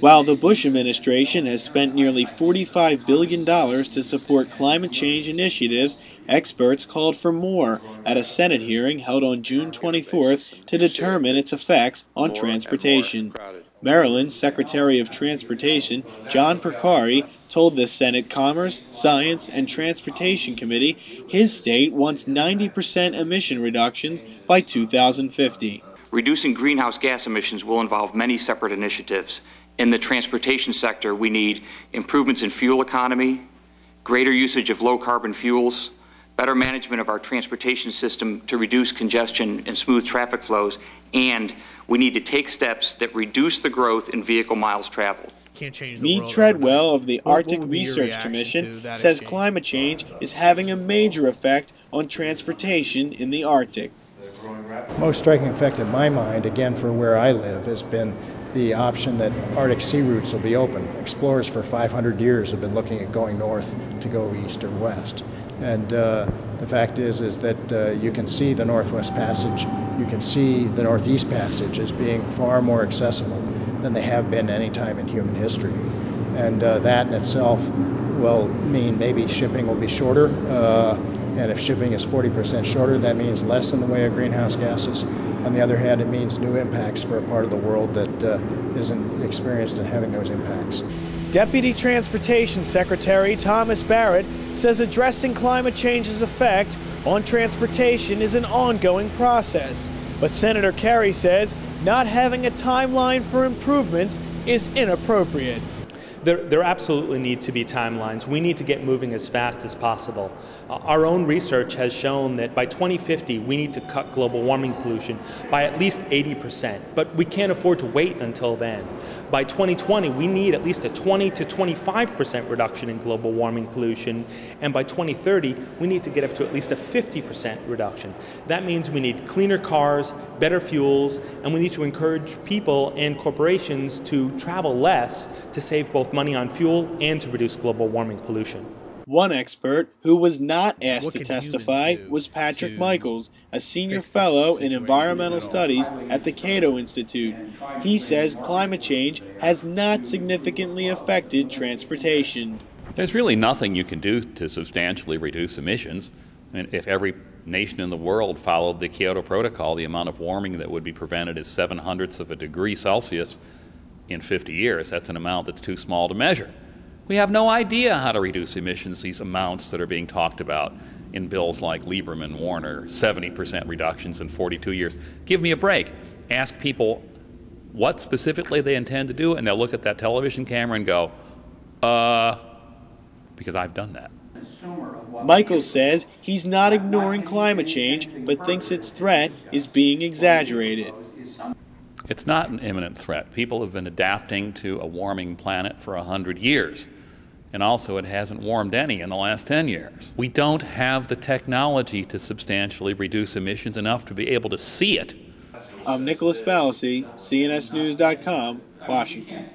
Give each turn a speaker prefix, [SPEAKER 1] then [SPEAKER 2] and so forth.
[SPEAKER 1] While the Bush administration has spent nearly $45 billion to support climate change initiatives, experts called for more at a Senate hearing held on June 24th to determine its effects on transportation. Maryland's Secretary of Transportation, John Porcari, told the Senate Commerce, Science, and Transportation Committee his state wants 90% emission reductions by 2050.
[SPEAKER 2] Reducing greenhouse gas emissions will involve many separate initiatives. In the transportation sector, we need improvements in fuel economy, greater usage of low-carbon fuels, better management of our transportation system to reduce congestion and smooth traffic flows, and we need to take steps that reduce the growth in vehicle miles traveled.
[SPEAKER 1] Mead Treadwell of the Arctic Research Commission says climate change is having a major effect on transportation in the Arctic.
[SPEAKER 3] Most striking effect in my mind, again for where I live, has been the option that Arctic sea routes will be open. Explorers for 500 years have been looking at going north to go east or west. And the fact is that you can see the Northwest Passage, you can see the Northeast Passage as being far more accessible than they have been any time in human history. And that in itself will mean maybe shipping will be shorter. And if shipping is 40% shorter, that means less in the way of greenhouse gases. On the other hand, it means new impacts for a part of the world that isn't experienced in having those impacts.
[SPEAKER 1] Deputy Transportation Secretary Thomas Barrett says addressing climate change's effect on transportation is an ongoing process. But Senator Kerry says not having a timeline for improvements is inappropriate.
[SPEAKER 4] There absolutely need to be timelines. We need to get moving as fast as possible. Our own research has shown that by 2050 we need to cut global warming pollution by at least 80%, but we can't afford to wait until then. By 2020 we need at least a 20 to 25% reduction in global warming pollution, and by 2030 we need to get up to at least a 50% reduction. That means we need cleaner cars, better fuels, and we need to encourage people and corporations to travel less to save both money on fuel and to reduce global warming pollution.
[SPEAKER 1] One expert who was not asked to testify was Patrick Michaels, a senior fellow in environmental studies at the Cato Institute. He says climate change has not significantly affected transportation.
[SPEAKER 5] There's really nothing you can do to substantially reduce emissions. I mean, if every nation in the world followed the Kyoto Protocol, the amount of warming that would be prevented is 0.07 of a degree Celsius in 50 years. That's an amount that's too small to measure. We have no idea how to reduce emissions, these amounts that are being talked about in bills like Lieberman-Warner, 70% reductions in 42 years. Give me a break. Ask people what specifically they intend to do, and they'll look at that television camera and go, because I've done that.
[SPEAKER 1] Michaels says he's not ignoring climate change, but thinks its threat is being exaggerated.
[SPEAKER 5] It's not an imminent threat. People have been adapting to a warming planet for 100 years. And also it hasn't warmed any in the last 10 years. We don't have the technology to substantially reduce emissions enough to be able to see it.
[SPEAKER 1] I'm Nicholas Balassi, CNSnews.com, Washington.